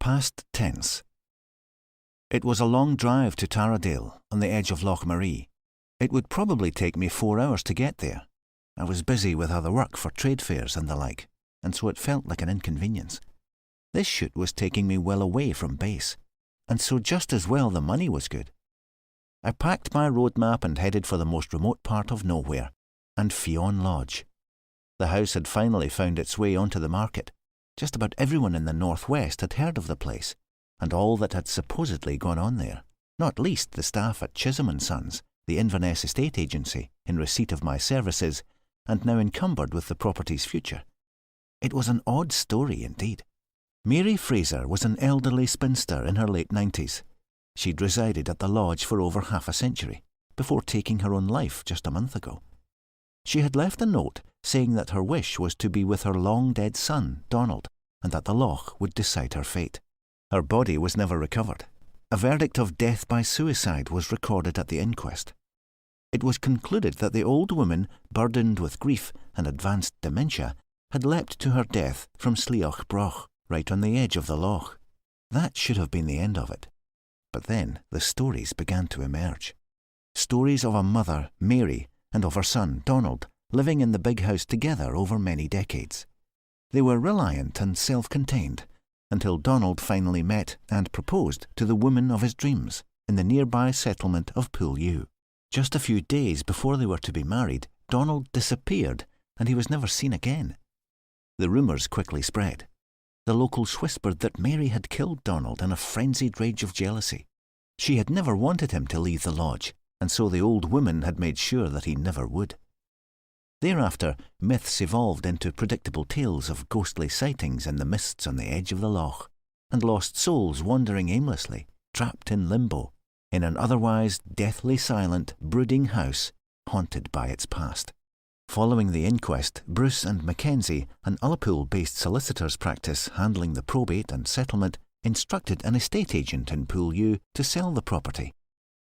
Past tense. It was a long drive to Taradale, on the edge of Loch Maree. It would probably take me 4 hours to get there. I was busy with other work for trade fairs and the like, and so it felt like an inconvenience. This shoot was taking me well away from base, and so just as well the money was good. I packed my road map and headed for the most remote part of nowhere, and Fionn Lodge. The house had finally found its way onto the market. Just about everyone in the northwest had heard of the place, and all that had supposedly gone on there, not least the staff at Chisholm & Sons, the Inverness estate agency, in receipt of my services, and now encumbered with the property's future. It was an odd story indeed. Mary Fraser was an elderly spinster in her late 90s. She'd resided at the lodge for over half a century, before taking her own life just a month ago. She had left a note saying that her wish was to be with her long-dead son, Donald, and that the loch would decide her fate. Her body was never recovered. A verdict of death by suicide was recorded at the inquest. It was concluded that the old woman, burdened with grief and advanced dementia, had leapt to her death from Slioch Broch, right on the edge of the loch. That should have been the end of it. But then the stories began to emerge. Stories of a mother, Mary, and of her son, Donald, living in the big house together over many decades. They were reliant and self-contained, until Donald finally met and proposed to the woman of his dreams in the nearby settlement of Poolew. Just a few days before they were to be married, Donald disappeared and he was never seen again. The rumours quickly spread. The locals whispered that Mary had killed Donald in a frenzied rage of jealousy. She had never wanted him to leave the lodge, and so the old woman had made sure that he never would. Thereafter, myths evolved into predictable tales of ghostly sightings in the mists on the edge of the loch, and lost souls wandering aimlessly, trapped in limbo, in an otherwise deathly silent, brooding house haunted by its past. Following the inquest, Bruce and Mackenzie, an Ullapool-based solicitor's practice handling the probate and settlement, instructed an estate agent in Poolew to sell the property.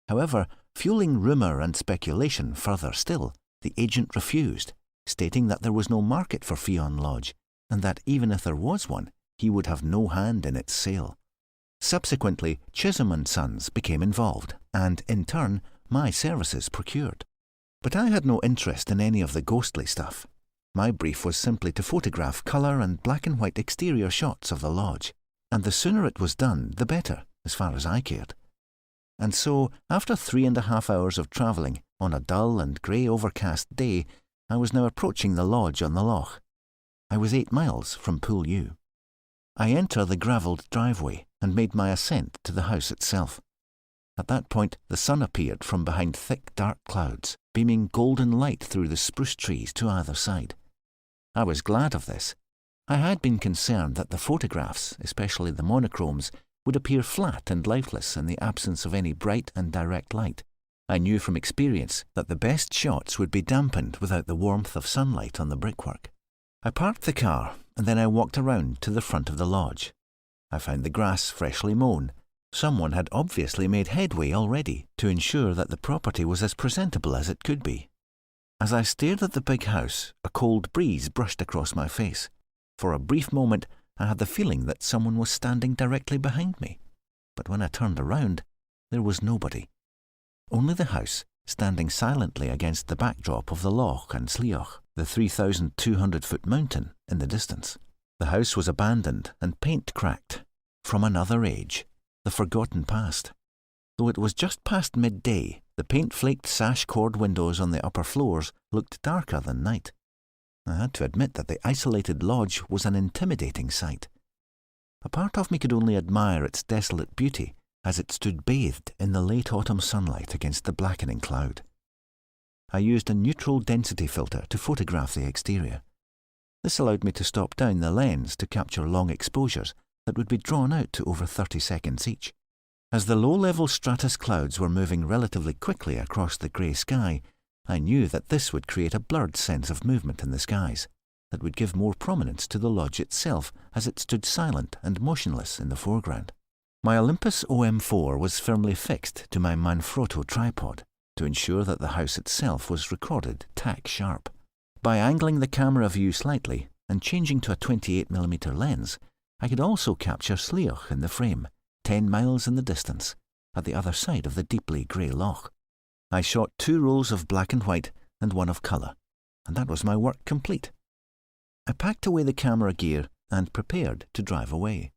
However, fueling rumour and speculation further still, the agent refused, stating that there was no market for Fionn Lodge, and that even if there was one, he would have no hand in its sale. Subsequently, Chisholm & Sons became involved, and, in turn, my services procured. But I had no interest in any of the ghostly stuff. My brief was simply to photograph colour and black and white exterior shots of the lodge, and the sooner it was done, the better, as far as I cared. And so, after 3.5 hours of travelling, on a dull and grey overcast day, I was now approaching the lodge on the loch. I was 8 miles from Poolew. I enter the gravelled driveway and made my ascent to the house itself. At that point, the sun appeared from behind thick dark clouds, beaming golden light through the spruce trees to either side. I was glad of this. I had been concerned that the photographs, especially the monochromes, would appear flat and lifeless in the absence of any bright and direct light. I knew from experience that the best shots would be dampened without the warmth of sunlight on the brickwork. I parked the car, and then I walked around to the front of the lodge. I found the grass freshly mown. Someone had obviously made headway already to ensure that the property was as presentable as it could be. As I stared at the big house, a cold breeze brushed across my face. For a brief moment, I had the feeling that someone was standing directly behind me. But when I turned around, there was nobody. Only the house, standing silently against the backdrop of the loch and Slioch, the 3,200-foot mountain in the distance. The house was abandoned and paint cracked. From another age, the forgotten past. Though it was just past midday, the paint-flaked sash-cord windows on the upper floors looked darker than night. I had to admit that the isolated lodge was an intimidating sight. A part of me could only admire its desolate beauty as it stood bathed in the late autumn sunlight against the blackening cloud. I used a neutral density filter to photograph the exterior. This allowed me to stop down the lens to capture long exposures that would be drawn out to over 30 seconds each. As the low-level stratus clouds were moving relatively quickly across the grey sky, I knew that this would create a blurred sense of movement in the skies that would give more prominence to the lodge itself as it stood silent and motionless in the foreground. My Olympus OM4 was firmly fixed to my Manfrotto tripod to ensure that the house itself was recorded tack sharp. By angling the camera view slightly and changing to a 28mm lens, I could also capture Slioch in the frame, 10 miles in the distance, at the other side of the deeply grey loch. I shot 2 rolls of black and white and 1 of colour, and that was my work complete. I packed away the camera gear and prepared to drive away.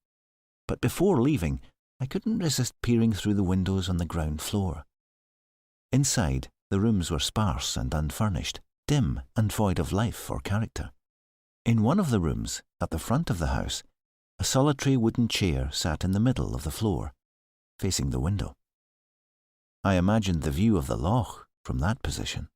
But before leaving, I couldn't resist peering through the windows on the ground floor. Inside, the rooms were sparse and unfurnished, dim and void of life or character. In one of the rooms, at the front of the house, a solitary wooden chair sat in the middle of the floor, facing the window. I imagined the view of the loch from that position.